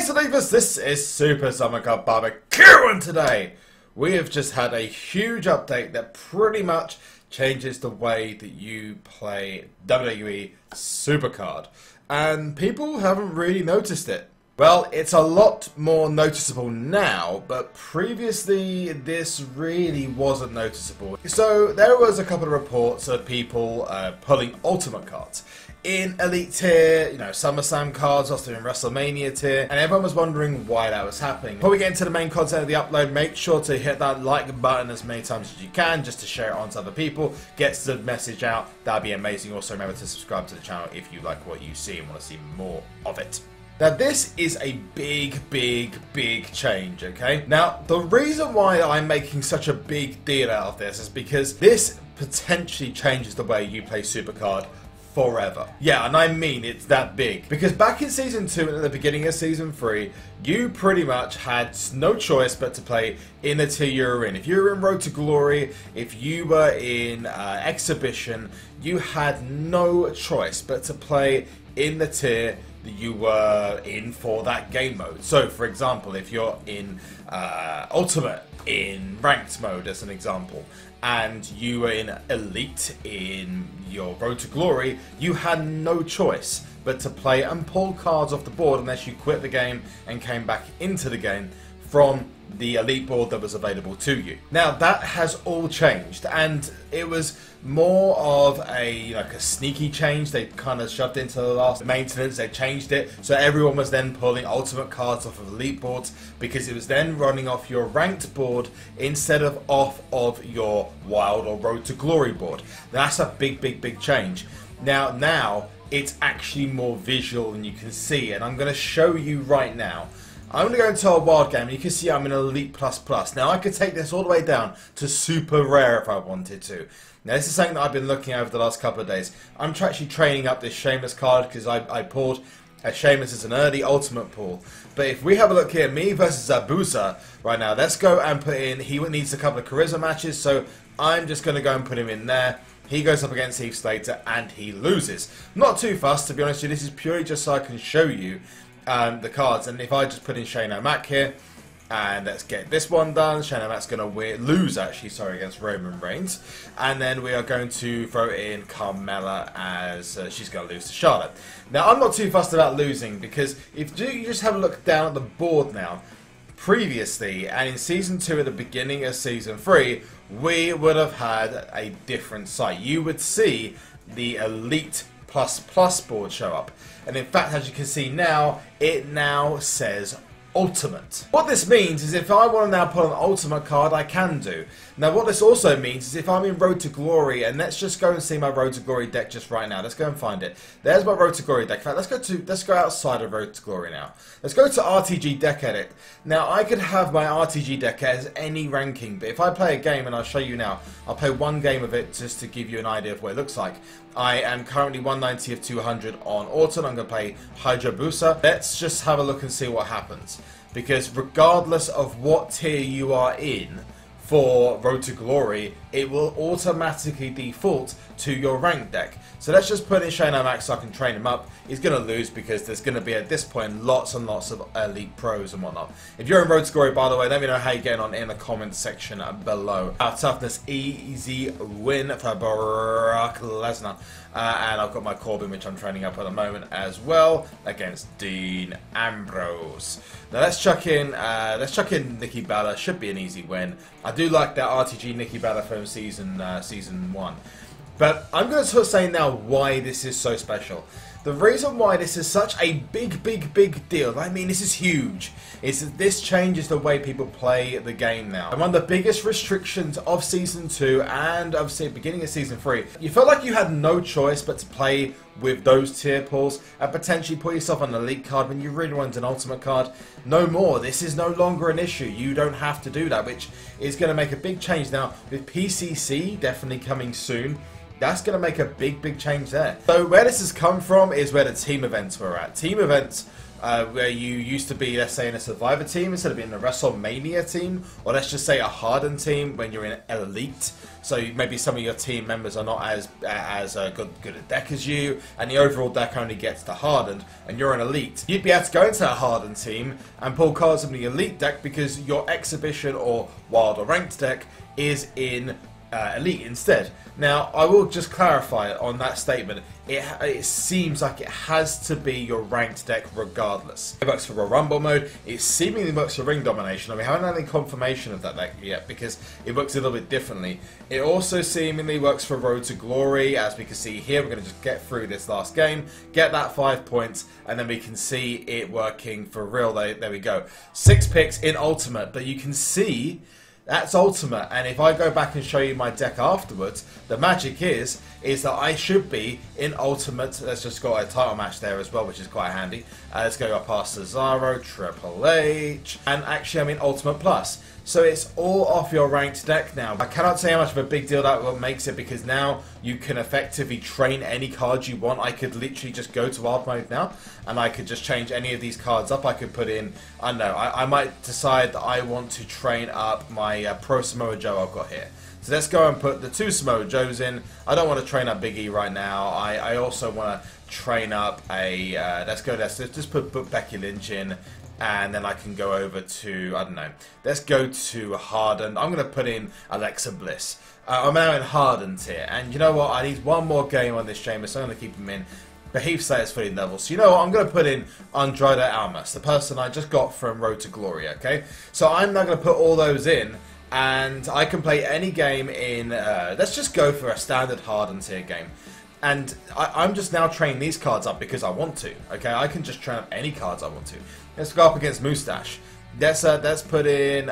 Savers, this is SuperZomGBBQ, and today we have just had a huge update that pretty much changes the way that you play WWE SuperCard, and people haven't really noticed it. Well, it's a lot more noticeable now, but previously this really wasn't noticeable. So there was a couple of reports of people pulling Ultimate cards in Elite tier, SummerSlam cards, also in WrestleMania tier, and everyone was wondering why that was happening. Before we get into the main content of the upload, make sure to hit that like button as many times as you can, just to share it on to other people, gets the message out, that'd be amazing. Also remember to subscribe to the channel if you like what you see and want to see more of it. Now this is a big change, okay? Now the reason why I'm making such a big deal out of this is because this potentially changes the way you play SuperCard forever. Yeah, and I mean it's that big. Because back in Season 2 and at the beginning of Season 3, you pretty much had no choice but to play in the tier you were in. If you were in Road to Glory, if you were in Exhibition, you had no choice but to play in the tier that you were in for that game mode. So, for example, if you're in Ultimate, in Ranked mode as an example, and you were in Elite in your Road to Glory, you had no choice but to play and pull cards off the board unless you quit the game and came back into the game from the Elite board that was available to you. Now that has all changed, and it was more of a sneaky change. They kind of shoved into the last maintenance, they changed it so everyone was then pulling Ultimate cards off of Elite boards because it was then running off your Ranked board instead of off of your Wild or Road to Glory board. That's a big change. Now it's actually more visual and you can see, and I'm going to show you right now. I'm going to go into a wild game, and you can see I'm in Elite++. Now, I could take this all the way down to Super Rare if I wanted to. Now, this is something that I've been looking at over the last couple of days. I'm actually training up this Sheamus card because I pulled a Sheamus as an early Ultimate pull. But if we have a look here, me versus Abusa right now, let's go and put in, he needs a couple of Charisma matches, so I'm just going to go and put him in there. He goes up against Heath Slater, and he loses. I'm not too fussed, to be honest with you. This is purely just so I can show you the cards, and if I just put in Shane O'Mac here, and let's get this one done. Shane O'Mac's going to lose, against Roman Reigns, and then we are going to throw in Carmella as she's going to lose to Charlotte. Now, I'm not too fussed about losing because if you just have a look down at the board now, previously, and in Season 2 at the beginning of Season 3, we would have had a different sight. You would see the Elite++ board show up. And in fact, as you can see now, it now says Ultimate. What this means is if I want to now pull an Ultimate card, I can do. Now what this also means is if I'm in Road to Glory, and let's just go and see my Road to Glory deck just right now. Let's go and find it. There's my Road to Glory deck. In fact, let's go outside of Road to Glory now. Let's go to RTG Deck Edit. Now I could have my RTG deck as any ranking, but if I play a game, and I'll show you now, I'll play one game of it just to give you an idea of what it looks like. I am currently 190 of 200 on Autumn. I'm going to play Hayabusa. Let's just have a look and see what happens. Because regardless of what tier you are in for Road to Glory, it will automatically default to your rank deck. So let's just put in Shane O'Mac so I can train him up. He's going to lose because there's going to be, at this point, lots and lots of Elite pros and whatnot. If you're in Road to Glory, by the way, let me know how you're getting on in the comments section below. Our toughness, easy win for Brock Lesnar. And I've got my Corbin, which I'm training up at the moment as well, against Dean Ambrose. Now let's chuck in Nikki Bella. Should be an easy win. I do like that RTG Nikki Bella from season 1. But I'm going to sort of say now why this is so special. The reason why this is such a big deal, I mean this is huge, is that this changes the way people play the game now. And one of the biggest restrictions of Season 2 and of the beginning of Season 3, you felt like you had no choice but to play with those tier pulls and potentially put yourself on an Elite card when you really wanted an Ultimate card. No more. This is no longer an issue. You don't have to do that, which is going to make a big change now with PCC definitely coming soon. That's going to make a big change there. So where this has come from is where the team events were at. Team events where you used to be, let's say, in a Survivor team instead of being a WrestleMania team, or let's just say a Hardened team when you're in Elite. So maybe some of your team members are not as good a deck as you, and the overall deck only gets to Hardened, and you're an Elite. You'd be able to go into a Hardened team and pull cards from the Elite deck because your Exhibition or Wild or Ranked deck is in Elite instead. Now, I will just clarify on that statement. It seems like it has to be your ranked deck regardless. It works for Royal Rumble mode. It seemingly works for Ring Domination. We haven't had any confirmation of that deck yet because it works a little bit differently. It also seemingly works for Road to Glory. As we can see here, we're going to just get through this last game, get that 5 points, and then we can see it working for real. There we go. 6 picks in Ultimate, but you can see that's Ultimate, and if I go back and show you my deck afterwards, the magic is that I should be in Ultimate. Let's just got a title match there as well, which is quite handy. Let's go past Cesaro, Triple H, and actually I'm in Ultimate Plus. So it's all off your ranked deck now. I cannot say how much of a big deal that makes it because now you can effectively train any cards you want. I could literally just go to wild mode now and I could just change any of these cards up. I could put in, I don't know, I might decide that I want to train up my Pro Samoa Joe I've got here. So let's go and put the 2 Samoa Joes in. I don't want to train up Big E right now. I also want to train up a, let's just put Becky Lynch in. And then I can go over to, I don't know, let's go to Hardened. I'm going to put in Alexa Bliss. I'm now in Hardened here. And you know what? I need one more game on this Sheamus, so I'm going to keep him in. But Heath Slater's fully level. So you know what? I'm going to put in Andrade Almas, the person I just got from Road to Glory, okay? So I'm now going to put all those in. And I can play any game in, let's just go for a standard Hardened tier game. And I'm just now training these cards up because I want to. Okay, I can just train up any cards I want to. Let's go up against Moustache. Let's put in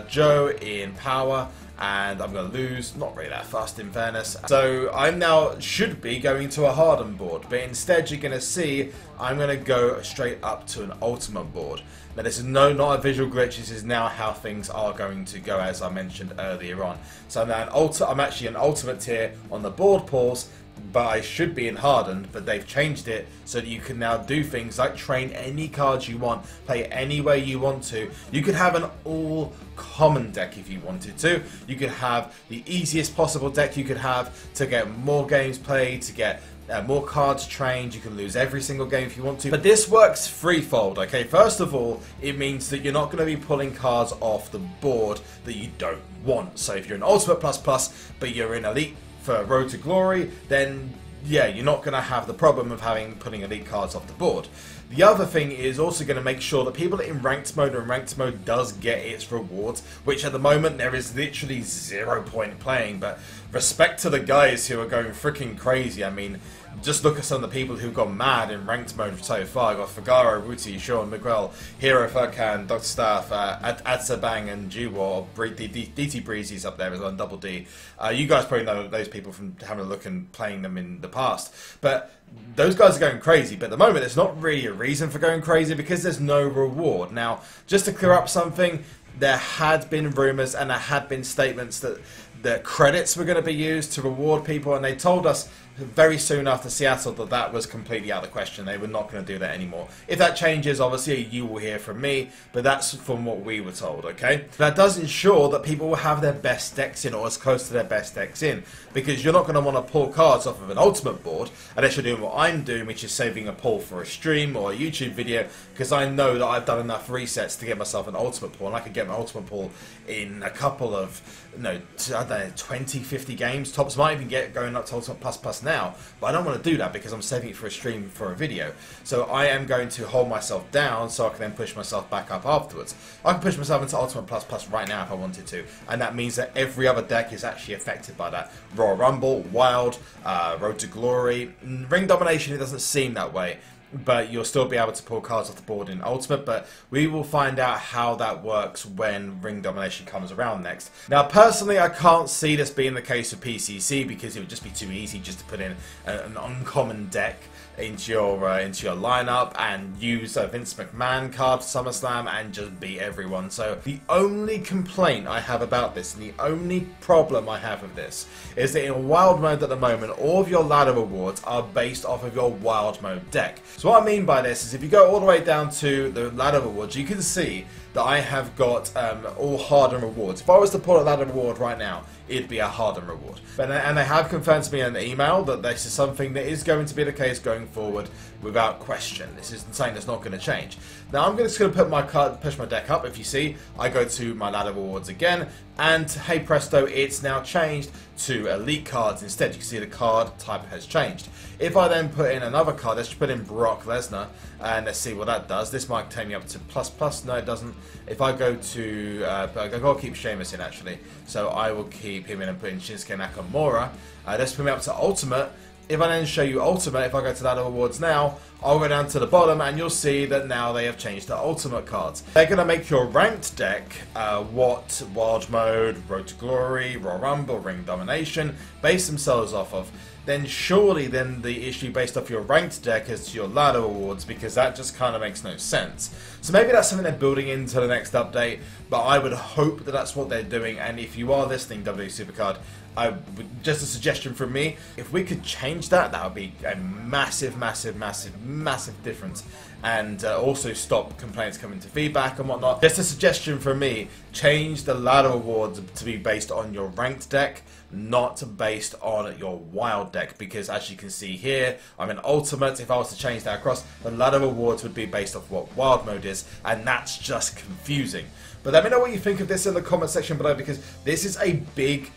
Joe in power, and I'm going to lose. Not really that fast in fairness. So I now should be going to a Hardened board, but instead you're going to see I'm going to go straight up to an Ultimate board. Now this is not a visual glitch, this is now how things are going to go as I mentioned earlier on. So now I'm actually an Ultimate tier on the board pulls, but I should be in Hardened, but they've changed it so that you can now do things like train any cards you want, play any way you want to. You could have an all common deck if you wanted to. You could have the easiest possible deck you could have to get more games played, to get more cards trained. You can lose every single game if you want to. But this works threefold, okay? First of all, it means that you're not going to be pulling cards off the board that you don't want. So if you're in Ultimate Plus Plus, but you're in Elite for Road to Glory, then yeah, you're not going to have the problem of putting Elite cards off the board. The other thing is also going to make sure that people in Ranked Mode, and Ranked Mode does get its rewards, which at the moment there is literally 0 point playing, but respect to the guys who are going freaking crazy. I mean, just look at some of the people who've gone mad in Ranked Mode so far. I've got Figaro, Ruti, Sean, Miguel, Hero Furkan, Dr. Staff, Adsabang and Jiwar, DT Breezy's up there as well, and Double D. You guys probably know those people from having a look and playing them in the past. But those guys are going crazy, but at the moment there's not really a reason for going crazy because there's no reward. Now, just to clear up something, there had been rumours and there had been statements that the credits were going to be used to reward people, and they told us very soon after Seattle that that was completely out of the question. They were not going to do that anymore. If that changes, obviously you will hear from me, but that's from what we were told, okay? That does ensure that people will have their best decks in, or as close to their best decks in, because you're not going to want to pull cards off of an Ultimate board unless you're doing what I'm doing, which is saving a pull for a stream or a YouTube video, because I know that I've done enough resets to get myself an Ultimate pull, and I could get my Ultimate pull in a couple of, I don't know, 20, 50 games tops. Might even get going up to Ultimate Plus Plus now, but I don't want to do that because I'm saving it for a stream, for a video. So I am going to hold myself down so I can then push myself back up afterwards. I can push myself into Ultimate Plus Plus right now if I wanted to, and that means that every other deck is actually affected by that. Royal Rumble, Wild, Road to Glory, Ring Domination, it doesn't seem that way, but you'll still be able to pull cards off the board in Ultimate, but we will find out how that works when Ring Domination comes around next. Now, personally, I can't see this being the case with PCC because it would just be too easy just to put in an uncommon deck into your lineup and use a Vince McMahon card for SummerSlam and just beat everyone. So the only complaint I have about this, and the only problem I have with this, is that in wild mode at the moment, all of your ladder rewards are based off of your wild mode deck. So what I mean by this is if you go all the way down to the ladder rewards, you can see that I have got all hardened rewards. If I was to pull a ladder reward right now, it'd be a hardened reward. And they have confirmed to me in an email that this is something that is going to be the case going forward without question. This isn't something that's not going to change. Now I'm just going to put my card, push my deck up. If you see, I go to my ladder rewards again, and hey presto, it's now changed to elite cards instead. You can see the card type has changed. If I then put in another card, let's put in Brock Lesnar, and let's see what that does. This might take me up to ++. No, it doesn't. If I go to, I've got to keep Sheamus in actually, so I will keep him in and put in Shinsuke Nakamura. Let's put me up to Ultimate. If I then show you Ultimate, if I go to Ladder Rewards now, I'll go down to the bottom and you'll see that now they have changed the Ultimate cards. They're going to make your ranked deck what Wild Mode, Road to Glory, Royal Rumble, Ring Domination base themselves off of. Then surely then the issue based off your ranked deck is to your ladder rewards, because that just kind of makes no sense. So maybe that's something they're building into the next update, but I would hope that that's what they're doing. And if you are listening, WWE SuperCard, just a suggestion from me, if we could change that, that would be a massive, massive, massive, massive difference. And also stop complaints coming to feedback and whatnot. Just a suggestion from me, change the ladder awards to be based on your ranked deck, not based on your wild deck, because as you can see here, I'm in Ultimate. If I was to change that across, the ladder awards would be based off what wild mode is, and that's just confusing. But let me know what you think of this in the comment section below, because this is a big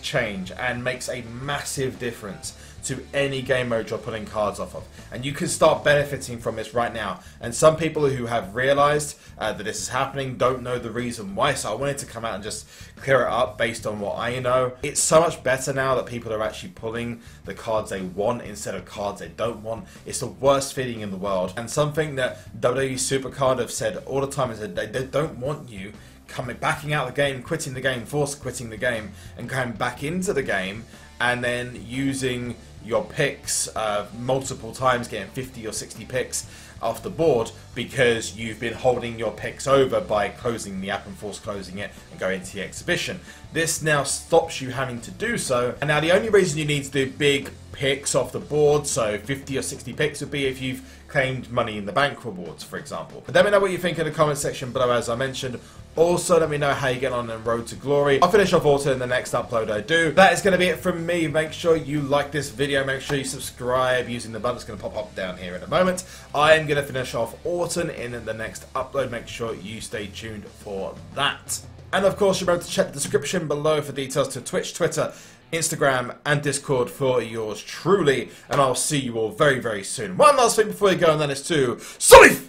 change and makes a massive difference to any game mode you're pulling cards off of, and you can start benefiting from this right now. And some people who have realized that this is happening don't know the reason why, so I wanted to come out and just clear it up based on what I know. It's so much better now that people are actually pulling the cards they want instead of cards they don't want. It's the worst feeling in the world, and something that WWE SuperCard have said all the time is that they don't want you backing out the game, quitting the game, force quitting the game, and going back into the game, and then using your picks multiple times, getting 50 or 60 picks off the board because you've been holding your picks over by closing the app and force closing it and going into the exhibition. This now stops you having to do so, and now the only reason you need to do big picks off the board, so 50 or 60 picks, would be if you've claimed Money in the Bank rewards, for example. But let me know what you think in the comment section below, as I mentioned. Also, let me know how you get on Road to Glory. I'll finish off Autumn in the next upload I do. That is going to be it from me. Make sure you like this video. Make sure you subscribe using the button that's going to pop up down here in a moment. I am going to finish off Autumn in the next upload. Make sure you stay tuned for that. And of course, remember to check the description below for details to Twitch, Twitter, Instagram and Discord for yours truly. And I'll see you all very, very soon. One last thing before you go, and that is to SULIF!